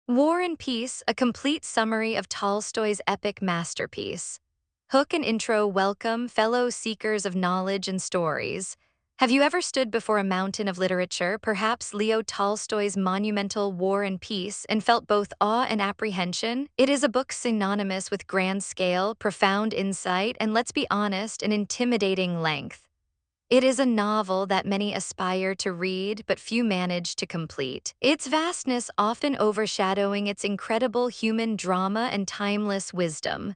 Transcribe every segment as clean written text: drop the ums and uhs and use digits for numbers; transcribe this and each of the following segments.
War and Peace, a complete summary of Tolstoy's epic masterpiece. Hook and intro. Welcome, fellow seekers of knowledge and stories. Have you ever stood before a mountain of literature, perhaps Leo Tolstoy's monumental War and Peace, and felt both awe and apprehension? It is a book synonymous with grand scale, profound insight, and let's be honest, an intimidating length. It is a novel that many aspire to read, but few manage to complete. Its vastness often overshadowing its incredible human drama and timeless wisdom.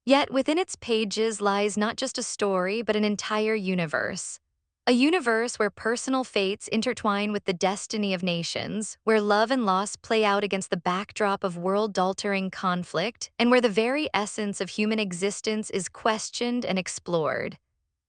Yet within its pages lies not just a story, but an entire universe. A universe where personal fates intertwine with the destiny of nations, where love and loss play out against the backdrop of world-altering conflict, and where the very essence of human existence is questioned and explored.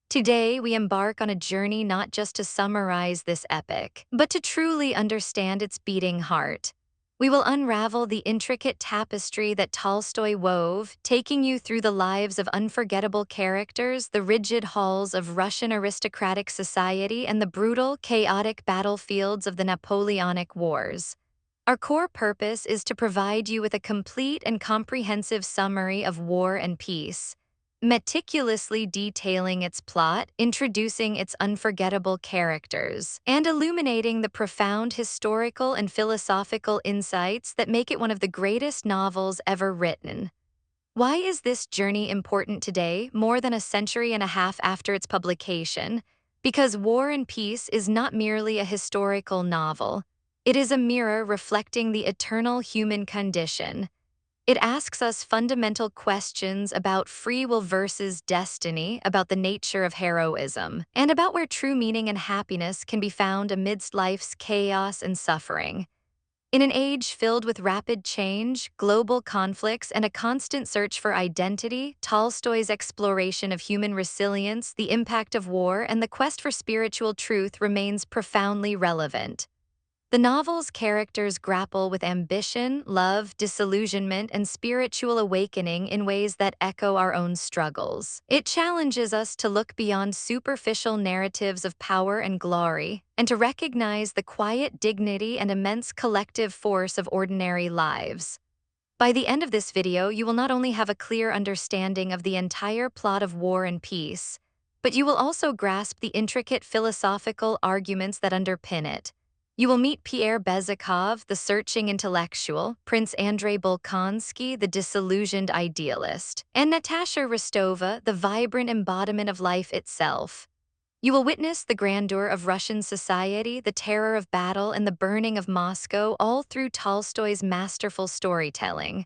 Today, we embark on a journey not just to summarize this epic, but to truly understand its beating heart. We will unravel the intricate tapestry that Tolstoy wove, taking you through the lives of unforgettable characters, the rigid halls of Russian aristocratic society, and the brutal, chaotic battlefields of the Napoleonic Wars. Our core purpose is to provide you with a complete and comprehensive summary of War and Peace, meticulously detailing its plot, introducing its unforgettable characters, and illuminating the profound historical and philosophical insights that make it one of the greatest novels ever written. Why is this journey important today, more than a century and a half after its publication? Because War and Peace is not merely a historical novel. It is a mirror reflecting the eternal human condition. It asks us fundamental questions about free will versus destiny, about the nature of heroism, and about where true meaning and happiness can be found amidst life's chaos and suffering. In an age filled with rapid change, global conflicts, and a constant search for identity, Tolstoy's exploration of human resilience, the impact of war, and the quest for spiritual truth remains profoundly relevant. The novel's characters grapple with ambition, love, disillusionment, and spiritual awakening in ways that echo our own struggles. It challenges us to look beyond superficial narratives of power and glory, and to recognize the quiet dignity and immense collective force of ordinary lives. By the end of this video, you will not only have a clear understanding of the entire plot of War and Peace, but you will also grasp the intricate philosophical arguments that underpin it. You will meet Pierre Bezukhovs, the searching intellectual, Prince Andrei Bolkonskys, the disillusioned idealist, and Natasha Rostova, the vibrant embodiment of life itself. You will witness the grandeur of Russian society, the terror of battle, and the burning of Moscow, all through Tolstoy's masterful storytelling.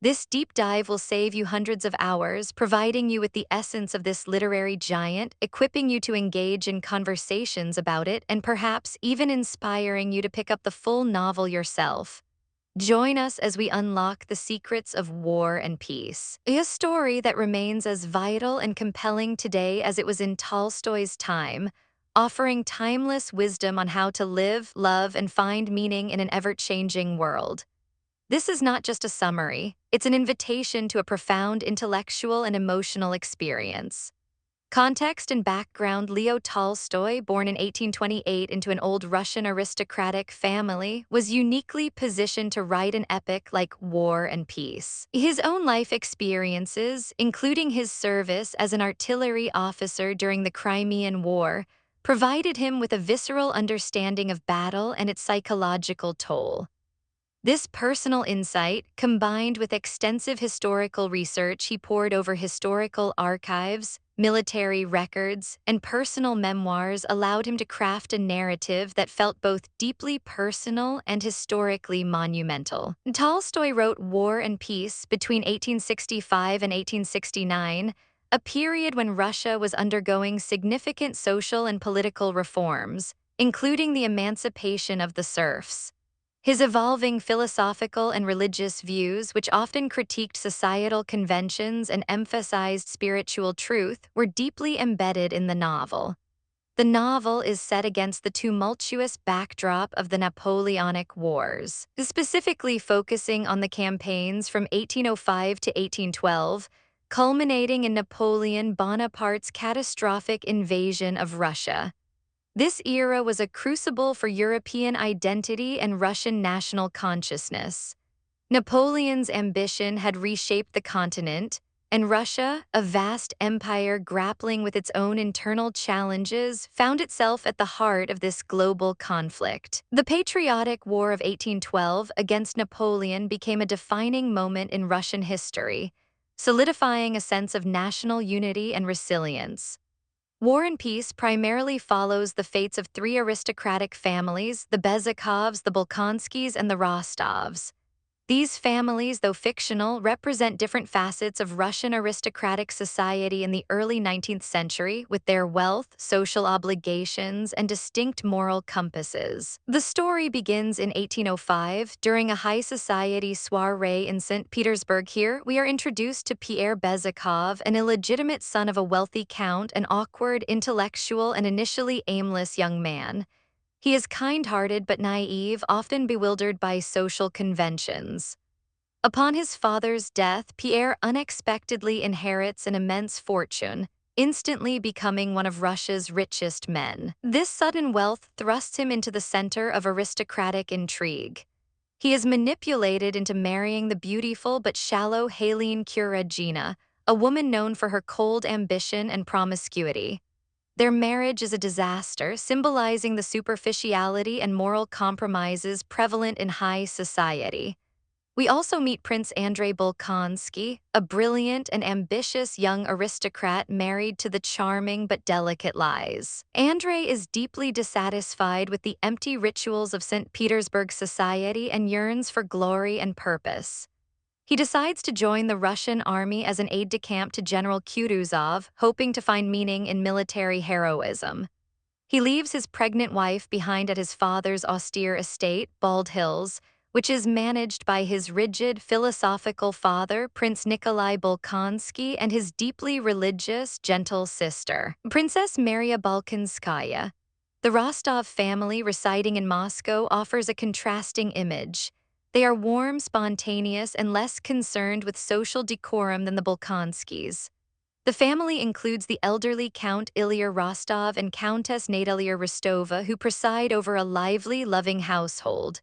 This deep dive will save you hundreds of hours, providing you with the essence of this literary giant, equipping you to engage in conversations about it, and perhaps even inspiring you to pick up the full novel yourself. Join us as we unlock the secrets of War and Peace, a story that remains as vital and compelling today as it was in Tolstoy's time, offering timeless wisdom on how to live, love, and find meaning in an ever-changing world. This is not just a summary, it's an invitation to a profound intellectual and emotional experience. Context and background. Leo Tolstoy, born in 1828 into an old Russian aristocratic family, was uniquely positioned to write an epic like War and Peace. His own life experiences, including his service as an artillery officer during the Crimean War, provided him with a visceral understanding of battle and its psychological toll. This personal insight, combined with extensive historical research he poured over historical archives, military records, and personal memoirs, allowed him to craft a narrative that felt both deeply personal and historically monumental. Tolstoy wrote War and Peace between 1865 and 1869, a period when Russia was undergoing significant social and political reforms, including the emancipation of the serfs. His evolving philosophical and religious views, which often critiqued societal conventions and emphasized spiritual truth, were deeply embedded in the novel. The novel is set against the tumultuous backdrop of the Napoleonic Wars, specifically focusing on the campaigns from 1805 to 1812, culminating in Napoleon Bonaparte's catastrophic invasion of Russia. This era was a crucible for European identity and Russian national consciousness. Napoleon's ambition had reshaped the continent, and Russia, a vast empire grappling with its own internal challenges, found itself at the heart of this global conflict. The Patriotic War of 1812 against Napoleon became a defining moment in Russian history, solidifying a sense of national unity and resilience. War and Peace primarily follows the fates of three aristocratic families, the Bezukhovs, the Bolkonskys, and the Rostovs. These families, though fictional, represent different facets of Russian aristocratic society in the early 19th century, with their wealth, social obligations, and distinct moral compasses. The story begins in 1805, during a high society soiree in St. Petersburg. Here, we are introduced to Pierre Bezukhov, an illegitimate son of a wealthy count, an awkward, intellectual, and initially aimless young man. He is kind-hearted but naive, often bewildered by social conventions. Upon his father's death, Pierre unexpectedly inherits an immense fortune, instantly becoming one of Russia's richest men. This sudden wealth thrusts him into the center of aristocratic intrigue. He is manipulated into marrying the beautiful but shallow Helene Kuragina, a woman known for her cold ambition and promiscuity. Their marriage is a disaster, symbolizing the superficiality and moral compromises prevalent in high society. We also meet Prince Andrei Bolkonskys, a brilliant and ambitious young aristocrat married to the charming but delicate Liz. Andrei is deeply dissatisfied with the empty rituals of St. Petersburg society and yearns for glory and purpose. He decides to join the Russian army as an aide-de-camp to General Kutuzov, hoping to find meaning in military heroism. He leaves his pregnant wife behind at his father's austere estate, Bald Hills, which is managed by his rigid, philosophical father, Prince Nikolai Bolkonsky, and his deeply religious, gentle sister, Princess Maria Bolkonskaya. The Rostov family residing in Moscow offers a contrasting image. They are warm, spontaneous, and less concerned with social decorum than the Bolkonskys. The family includes the elderly Count Ilyar Rostov and Countess Natalia Rostova, who preside over a lively, loving household.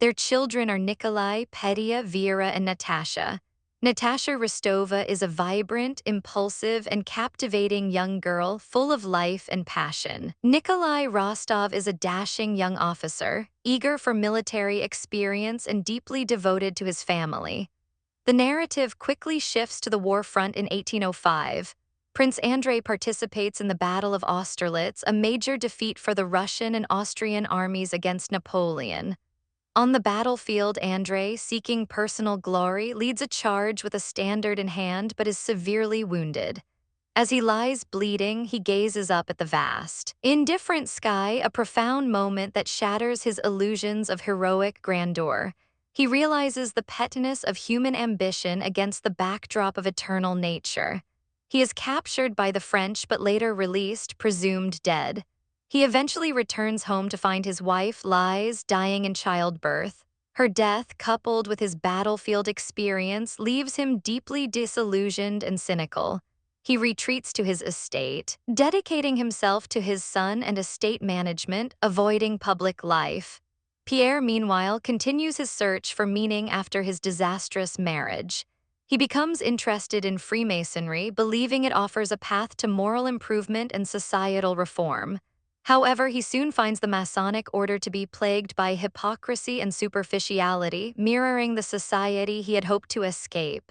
Their children are Nikolai, Petya, Vera, and Natasha. Natasha Rostova is a vibrant, impulsive, and captivating young girl full of life and passion. Nikolai Rostov is a dashing young officer, eager for military experience and deeply devoted to his family. The narrative quickly shifts to the war front in 1805. Prince Andrei participates in the Battle of Austerlitz, a major defeat for the Russian and Austrian armies against Napoleon. On the battlefield, Andrei, seeking personal glory, leads a charge with a standard in hand but is severely wounded. As he lies bleeding, he gazes up at the vast, indifferent sky, a profound moment that shatters his illusions of heroic grandeur. He realizes the pettiness of human ambition against the backdrop of eternal nature. He is captured by the French but later released, presumed dead. He eventually returns home to find his wife, Liz, dying in childbirth. Her death, coupled with his battlefield experience, leaves him deeply disillusioned and cynical. He retreats to his estate, dedicating himself to his son and estate management, avoiding public life. Pierre, meanwhile, continues his search for meaning after his disastrous marriage. He becomes interested in Freemasonry, believing it offers a path to moral improvement and societal reform. However, he soon finds the Masonic order to be plagued by hypocrisy and superficiality, mirroring the society he had hoped to escape.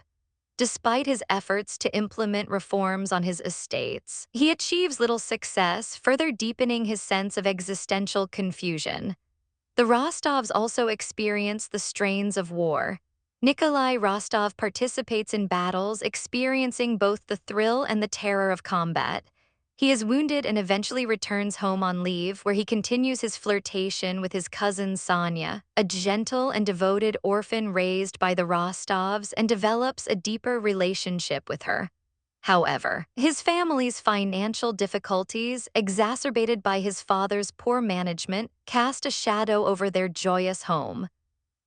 Despite his efforts to implement reforms on his estates, he achieves little success, further deepening his sense of existential confusion. The Rostovs also experience the strains of war. Nikolai Rostov participates in battles, experiencing both the thrill and the terror of combat. He is wounded and eventually returns home on leave, where he continues his flirtation with his cousin Sonia, a gentle and devoted orphan raised by the Rostovs, and develops a deeper relationship with her. However, his family's financial difficulties, exacerbated by his father's poor management, cast a shadow over their joyous home.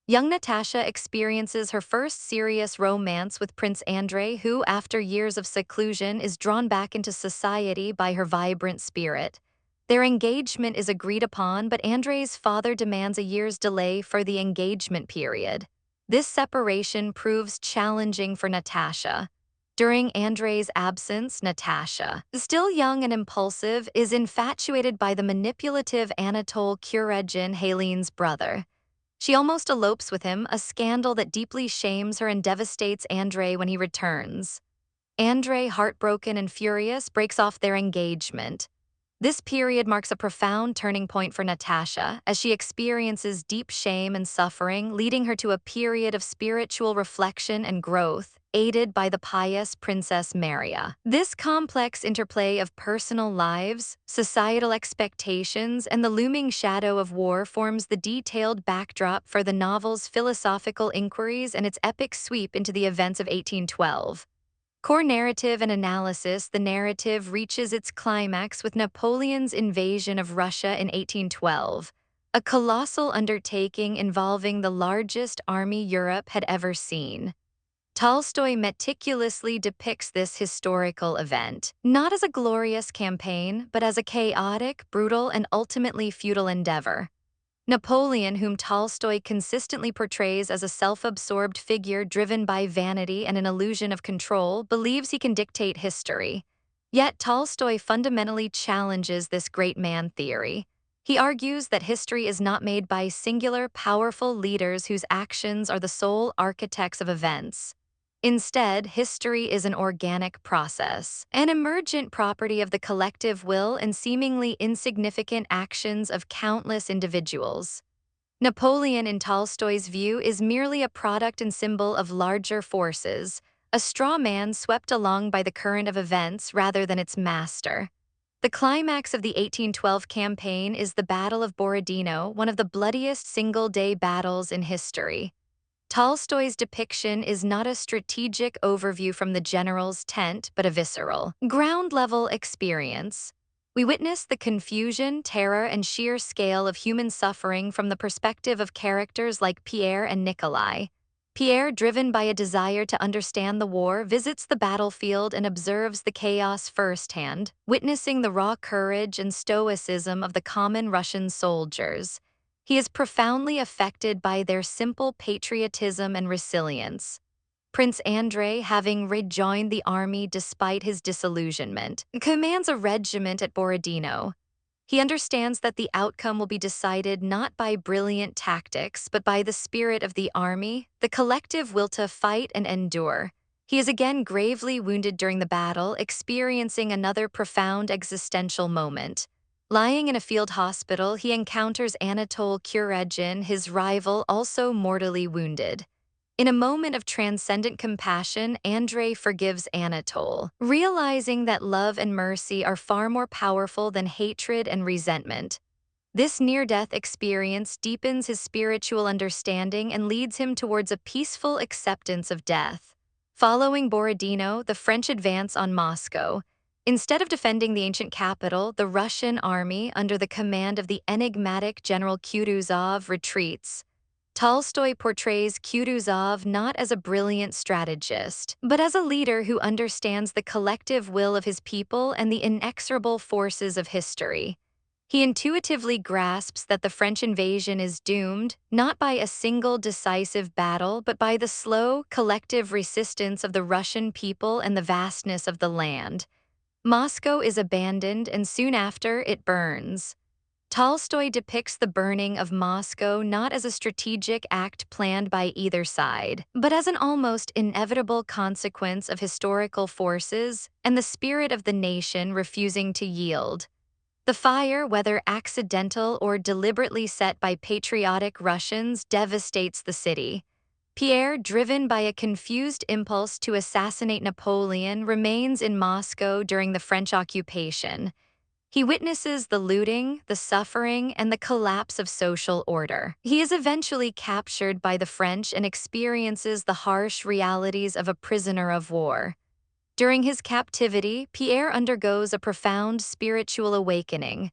Young Natasha experiences her first serious romance with Prince Andrei, who, after years of seclusion, is drawn back into society by her vibrant spirit. Their engagement is agreed upon, but Andrei's father demands a year's delay for the engagement period. This separation proves challenging for Natasha. During Andrei's absence, Natasha, still young and impulsive, is infatuated by the manipulative Anatole Kuregin, Helene's brother. She almost elopes with him, a scandal that deeply shames her and devastates Andrei when he returns. Andrei, heartbroken and furious, breaks off their engagement. This period marks a profound turning point for Natasha as she experiences deep shame and suffering, leading her to a period of spiritual reflection and growth, aided by the pious Princess Maria. This complex interplay of personal lives, societal expectations, and the looming shadow of war forms the detailed backdrop for the novel's philosophical inquiries and its epic sweep into the events of 1812. Core narrative and analysis. The narrative reaches its climax with Napoleon's invasion of Russia in 1812, a colossal undertaking involving the largest army Europe had ever seen. Tolstoy meticulously depicts this historical event, not as a glorious campaign, but as a chaotic, brutal, and ultimately futile endeavor. Napoleon, whom Tolstoy consistently portrays as a self-absorbed figure driven by vanity and an illusion of control, believes he can dictate history. Yet Tolstoy fundamentally challenges this great man theory. He argues that history is not made by singular, powerful leaders whose actions are the sole architects of events. Instead, history is an organic process, an emergent property of the collective will and seemingly insignificant actions of countless individuals. Napoleon, in Tolstoy's view, is merely a product and symbol of larger forces, a straw man swept along by the current of events rather than its master. The climax of the 1812 campaign is the Battle of Borodino, one of the bloodiest single-day battles in history. Tolstoy's depiction is not a strategic overview from the general's tent, but a visceral, ground-level experience. We witness the confusion, terror, and sheer scale of human suffering from the perspective of characters like Pierre and Nikolai. Pierre, driven by a desire to understand the war, visits the battlefield and observes the chaos firsthand, witnessing the raw courage and stoicism of the common Russian soldiers. He is profoundly affected by their simple patriotism and resilience. Prince Andrei, having rejoined the army despite his disillusionment, commands a regiment at Borodino. He understands that the outcome will be decided not by brilliant tactics, but by the spirit of the army, the collective will to fight and endure. He is again gravely wounded during the battle, experiencing another profound existential moment. Lying in a field hospital, he encounters Anatole Kuregin, his rival, also mortally wounded. In a moment of transcendent compassion, Andrei forgives Anatole, realizing that love and mercy are far more powerful than hatred and resentment. This near-death experience deepens his spiritual understanding and leads him towards a peaceful acceptance of death. Following Borodino, the French advance on Moscow. Instead of defending the ancient capital, the Russian army, under the command of the enigmatic General Kutuzov, retreats. Tolstoy portrays Kutuzov not as a brilliant strategist, but as a leader who understands the collective will of his people and the inexorable forces of history. He intuitively grasps that the French invasion is doomed, not by a single decisive battle, but by the slow, collective resistance of the Russian people and the vastness of the land. Moscow is abandoned, and soon after, it burns. Tolstoy depicts the burning of Moscow not as a strategic act planned by either side, but as an almost inevitable consequence of historical forces and the spirit of the nation refusing to yield. The fire, whether accidental or deliberately set by patriotic Russians, devastates the city. Pierre, driven by a confused impulse to assassinate Napoleon, remains in Moscow during the French occupation. He witnesses the looting, the suffering, and the collapse of social order. He is eventually captured by the French and experiences the harsh realities of a prisoner of war. During his captivity, Pierre undergoes a profound spiritual awakening.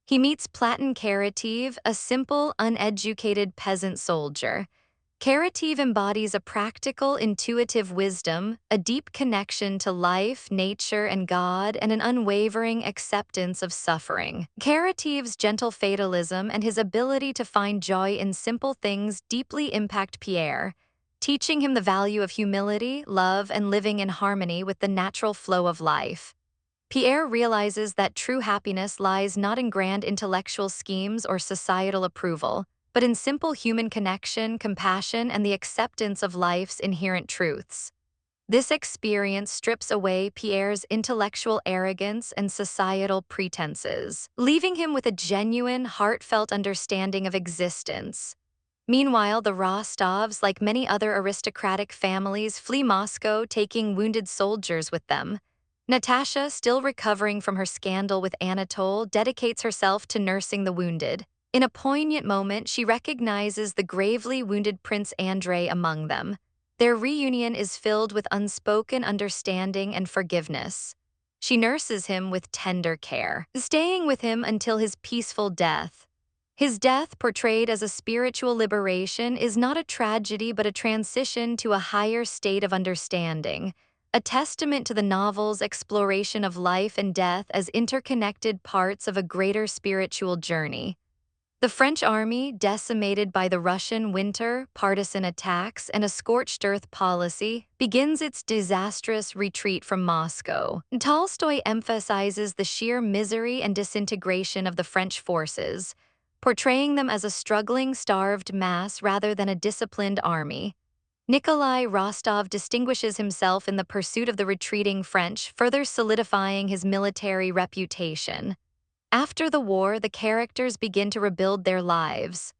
He meets Platon Karateev, a simple, uneducated peasant soldier. Karateev embodies a practical, intuitive wisdom, a deep connection to life, nature, and God, and an unwavering acceptance of suffering. Karateev's gentle fatalism and his ability to find joy in simple things deeply impact Pierre. teaching him the value of humility, love, and living in harmony with the natural flow of life. Pierre realizes that true happiness lies not in grand intellectual schemes or societal approval, but in simple human connection, compassion, and the acceptance of life's inherent truths. This experience strips away Pierre's intellectual arrogance and societal pretenses, leaving him with a genuine, heartfelt understanding of existence. Meanwhile, the Rostovs, like many other aristocratic families, flee Moscow, taking wounded soldiers with them. Natasha, still recovering from her scandal with Anatole, dedicates herself to nursing the wounded. In a poignant moment, she recognizes the gravely wounded Prince Andrei among them. Their reunion is filled with unspoken understanding and forgiveness. She nurses him with tender care, staying with him until his peaceful death. His death, portrayed as a spiritual liberation, is not a tragedy but a transition to a higher state of understanding, a testament to the novel's exploration of life and death as interconnected parts of a greater spiritual journey. The French army, decimated by the Russian winter, partisan attacks, and a scorched earth policy, begins its disastrous retreat from Moscow. Tolstoy emphasizes the sheer misery and disintegration of the French forces, portraying them as a struggling, starved mass rather than a disciplined army. Nikolai Rostov distinguishes himself in the pursuit of the retreating French, further solidifying his military reputation. After the war, the characters begin to rebuild their lives.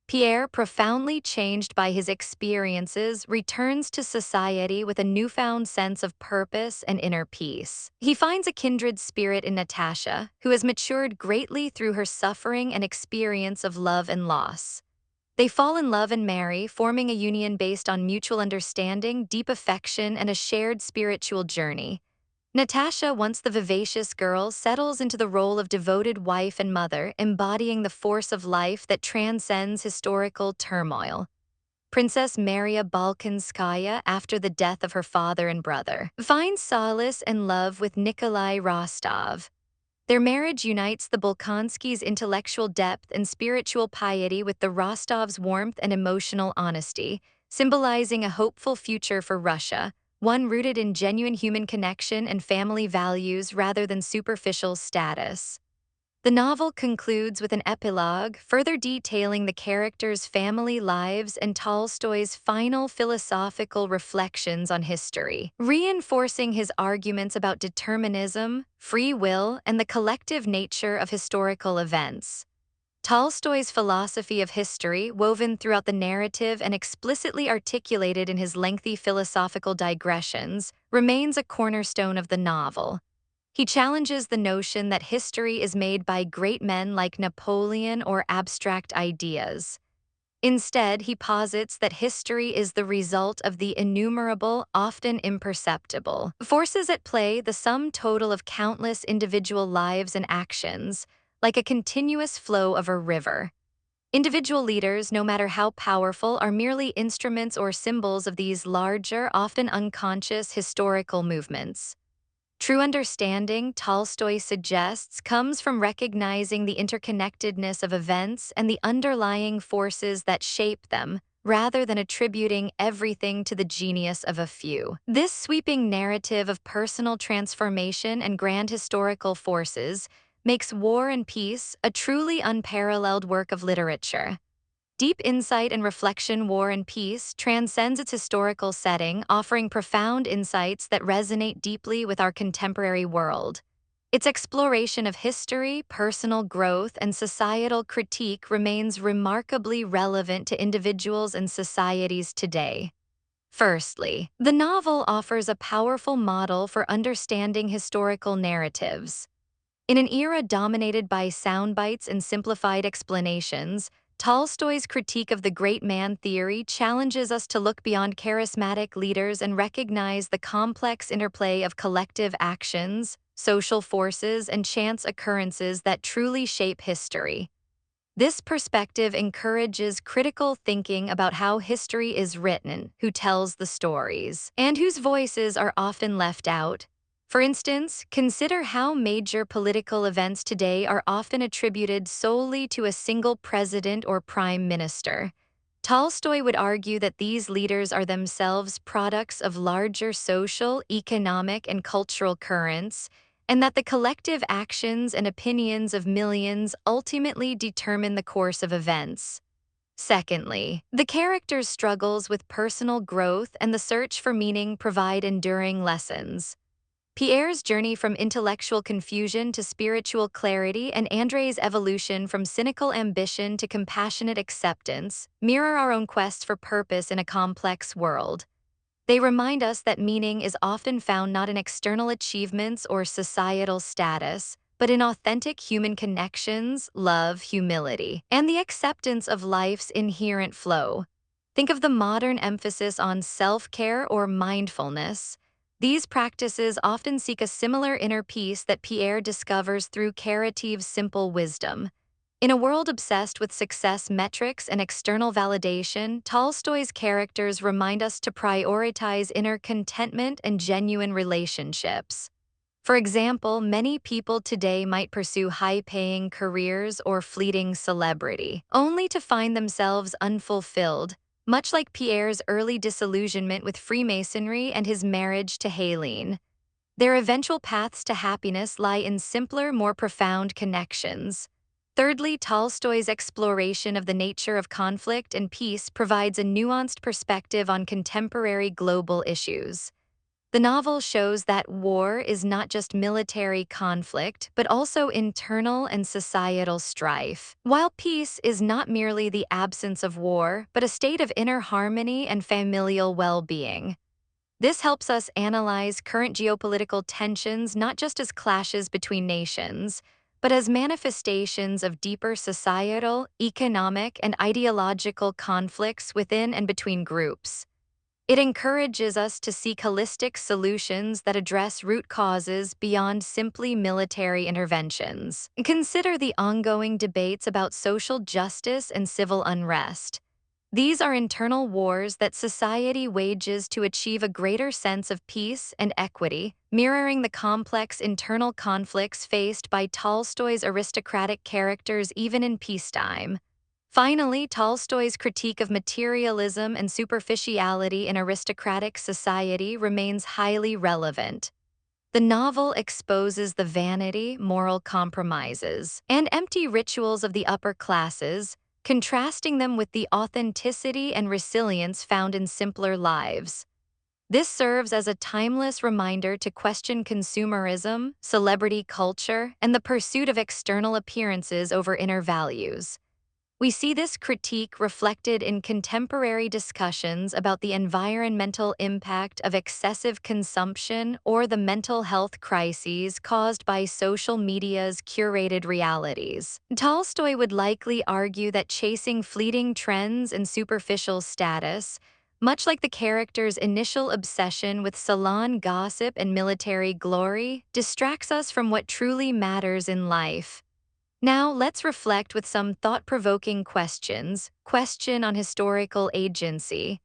Pierre, profoundly changed by his experiences, returns to society with a newfound sense of purpose and inner peace. He finds a kindred spirit in Natasha, who has matured greatly through her suffering and experience of love and loss. They fall in love and marry, forming a union based on mutual understanding, deep affection, and a shared spiritual journey. Natasha, once the vivacious girl, settles into the role of devoted wife and mother, embodying the force of life that transcends historical turmoil. Princess Maria Bolkonskaya, after the death of her father and brother, finds solace and love with Nikolai Rostov. Their marriage unites the Bolkonskys' intellectual depth and spiritual piety with the Rostovs' warmth and emotional honesty, symbolizing a hopeful future for Russia, one rooted in genuine human connection and family values rather than superficial status. The novel concludes with an epilogue, further detailing the characters' family lives and Tolstoy's final philosophical reflections on history, reinforcing his arguments about determinism, free will, and the collective nature of historical events. Tolstoy's philosophy of history, woven throughout the narrative and explicitly articulated in his lengthy philosophical digressions, remains a cornerstone of the novel. He challenges the notion that history is made by great men like Napoleon or abstract ideas. Instead, he posits that history is the result of the innumerable, often imperceptible, forces at play, the sum total of countless individual lives and actions, like a continuous flow of a river. Individual leaders, no matter how powerful, are merely instruments or symbols of these larger, often unconscious historical movements. True understanding, Tolstoy suggests, comes from recognizing the interconnectedness of events and the underlying forces that shape them, rather than attributing everything to the genius of a few. This sweeping narrative of personal transformation and grand historical forces makes War and Peace a truly unparalleled work of literature. Deep insight and reflection, War and Peace transcends its historical setting, offering profound insights that resonate deeply with our contemporary world. Its exploration of history, personal growth, and societal critique remains remarkably relevant to individuals and societies today. Firstly, the novel offers a powerful model for understanding historical narratives. In an era dominated by soundbites and simplified explanations, Tolstoy's critique of the great man theory challenges us to look beyond charismatic leaders and recognize the complex interplay of collective actions, social forces, and chance occurrences that truly shape history. This perspective encourages critical thinking about how history is written, who tells the stories, and whose voices are often left out. For instance, consider how major political events today are often attributed solely to a single president or prime minister. Tolstoy would argue that these leaders are themselves products of larger social, economic, and cultural currents, and that the collective actions and opinions of millions ultimately determine the course of events. Secondly, the character's struggles with personal growth and the search for meaning provide enduring lessons. Pierre's journey from intellectual confusion to spiritual clarity and Andrei's evolution from cynical ambition to compassionate acceptance mirror our own quest for purpose in a complex world. They remind us that meaning is often found not in external achievements or societal status, but in authentic human connections, love, humility, and the acceptance of life's inherent flow. Think of the modern emphasis on self-care or mindfulness. These practices often seek a similar inner peace that Pierre discovers through Karativ's simple wisdom. In a world obsessed with success metrics and external validation, Tolstoy's characters remind us to prioritize inner contentment and genuine relationships. For example, many people today might pursue high-paying careers or fleeting celebrity, only to find themselves unfulfilled, much like Pierre's early disillusionment with Freemasonry and his marriage to Helene. Their eventual paths to happiness lie in simpler, more profound connections. Thirdly, Tolstoy's exploration of the nature of conflict and peace provides a nuanced perspective on contemporary global issues. The novel shows that war is not just military conflict, but also internal and societal strife, while peace is not merely the absence of war, but a state of inner harmony and familial well-being. This helps us analyze current geopolitical tensions not just as clashes between nations, but as manifestations of deeper societal, economic, and ideological conflicts within and between groups. It encourages us to seek holistic solutions that address root causes beyond simply military interventions. Consider the ongoing debates about social justice and civil unrest. These are internal wars that society wages to achieve a greater sense of peace and equity, mirroring the complex internal conflicts faced by Tolstoy's aristocratic characters even in peacetime. Finally, Tolstoy's critique of materialism and superficiality in aristocratic society remains highly relevant. The novel exposes the vanity, moral compromises, and empty rituals of the upper classes, contrasting them with the authenticity and resilience found in simpler lives. This serves as a timeless reminder to question consumerism, celebrity culture, and the pursuit of external appearances over inner values. We see this critique reflected in contemporary discussions about the environmental impact of excessive consumption or the mental health crises caused by social media's curated realities. Tolstoy would likely argue that chasing fleeting trends and superficial status, much like the character's initial obsession with salon gossip and military glory, distracts us from what truly matters in life. Now, let's reflect with some thought-provoking questions. Question on historical agency.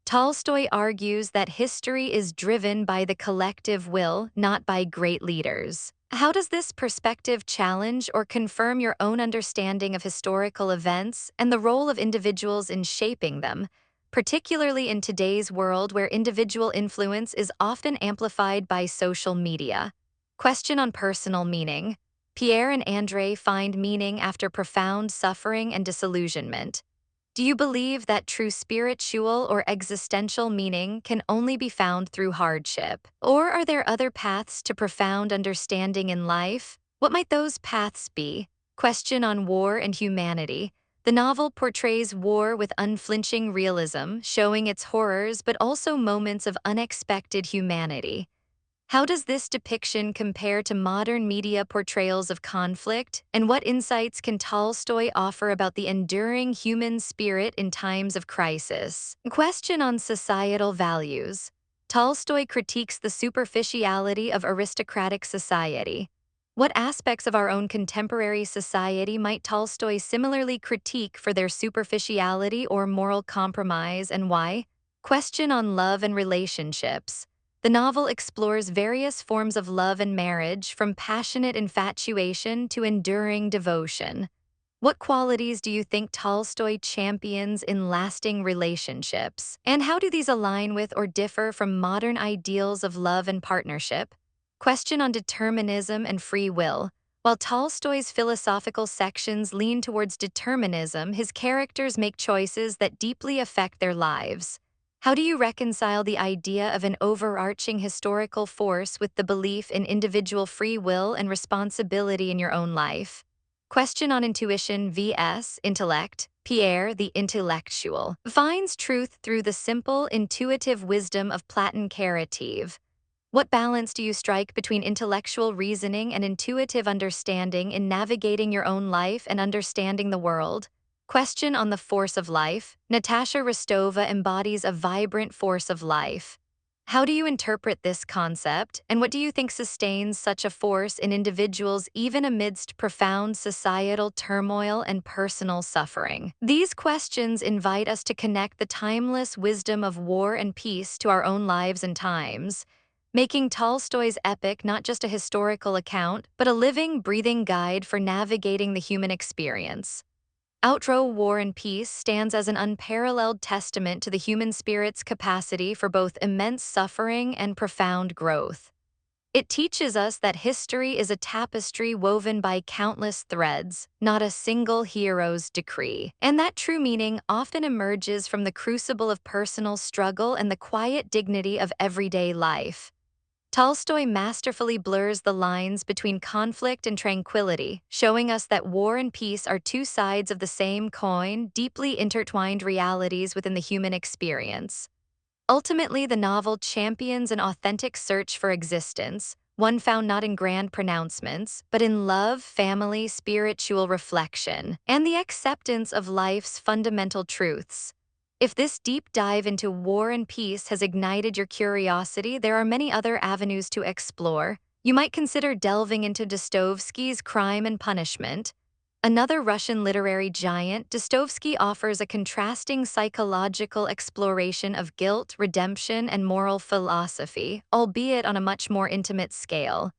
Tolstoy argues that history is driven by the collective will, not by great leaders. How does this perspective challenge or confirm your own understanding of historical events and the role of individuals in shaping them, particularly in today's world where individual influence is often amplified by social media? Question on personal meaning. Pierre and Andrei find meaning after profound suffering and disillusionment. Do you believe that true spiritual or existential meaning can only be found through hardship? Or are there other paths to profound understanding in life? What might those paths be? Question on war and humanity. The novel portrays war with unflinching realism, showing its horrors but also moments of unexpected humanity. How does this depiction compare to modern media portrayals of conflict, and what insights can Tolstoy offer about the enduring human spirit in times of crisis? Question on societal values. Tolstoy critiques the superficiality of aristocratic society. What aspects of our own contemporary society might Tolstoy similarly critique for their superficiality or moral compromise, and why? Question on love and relationships. The novel explores various forms of love and marriage, from passionate infatuation to enduring devotion. What qualities do you think Tolstoy champions in lasting relationships? And how do these align with or differ from modern ideals of love and partnership? Question on determinism and free will. While Tolstoy's philosophical sections lean towards determinism, his characters make choices that deeply affect their lives. How do you reconcile the idea of an overarching historical force with the belief in individual free will and responsibility in your own life? Question on intuition vs. intellect. Pierre, the intellectual, finds truth through the simple, intuitive wisdom of Platon carative. What balance do you strike between intellectual reasoning and intuitive understanding in navigating your own life and understanding the world? Question on the force of life. Natasha Rostova embodies a vibrant force of life. How do you interpret this concept, and what do you think sustains such a force in individuals even amidst profound societal turmoil and personal suffering? These questions invite us to connect the timeless wisdom of war and peace to our own lives and times, making Tolstoy's epic not just a historical account, but a living, breathing guide for navigating the human experience. Outro War and Peace stands as an unparalleled testament to the human spirit's capacity for both immense suffering and profound growth. It teaches us that history is a tapestry woven by countless threads, not a single hero's decree, and that true meaning often emerges from the crucible of personal struggle and the quiet dignity of everyday life. Tolstoy masterfully blurs the lines between conflict and tranquility, showing us that war and peace are two sides of the same coin, deeply intertwined realities within the human experience. Ultimately, the novel champions an authentic search for existence, one found not in grand pronouncements, but in love, family, spiritual reflection, and the acceptance of life's fundamental truths. If this deep dive into war and peace has ignited your curiosity, there are many other avenues to explore. You might consider delving into Dostoevsky's Crime and Punishment. Another Russian literary giant, Dostoevsky offers a contrasting psychological exploration of guilt, redemption, and moral philosophy, albeit on a much more intimate scale.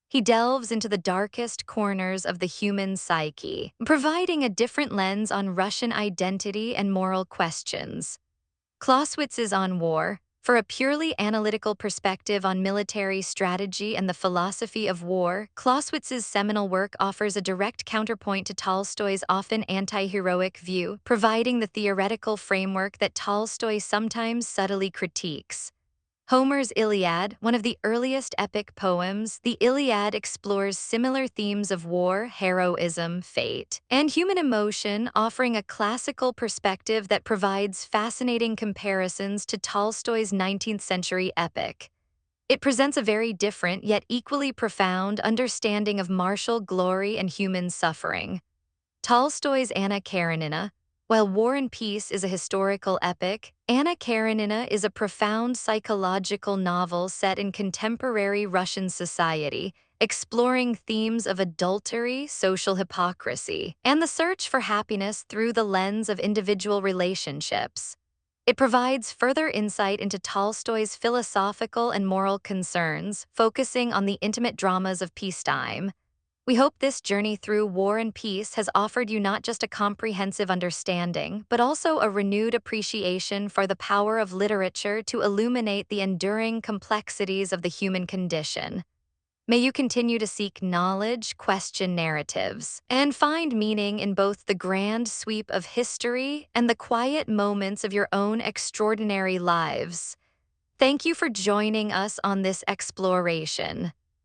He delves into the darkest corners of the human psyche, providing a different lens on Russian identity and moral questions. Clausewitz's On War, for a purely analytical perspective on military strategy and the philosophy of war, Clausewitz's seminal work offers a direct counterpoint to Tolstoy's often anti-heroic view, providing the theoretical framework that Tolstoy sometimes subtly critiques. Homer's Iliad, one of the earliest epic poems, the Iliad explores similar themes of war, heroism, fate, and human emotion, offering a classical perspective that provides fascinating comparisons to Tolstoy's 19th-century epic. It presents a very different yet equally profound understanding of martial glory and human suffering. Tolstoy's Anna Karenina. While War and Peace is a historical epic, Anna Karenina is a profound psychological novel set in contemporary Russian society, exploring themes of adultery, social hypocrisy, and the search for happiness through the lens of individual relationships. It provides further insight into Tolstoy's philosophical and moral concerns, focusing on the intimate dramas of peacetime. We hope this journey through War and Peace has offered you not just a comprehensive understanding, but also a renewed appreciation for the power of literature to illuminate the enduring complexities of the human condition. May you continue to seek knowledge, question narratives, and find meaning in both the grand sweep of history and the quiet moments of your own extraordinary lives. Thank you for joining us on this exploration.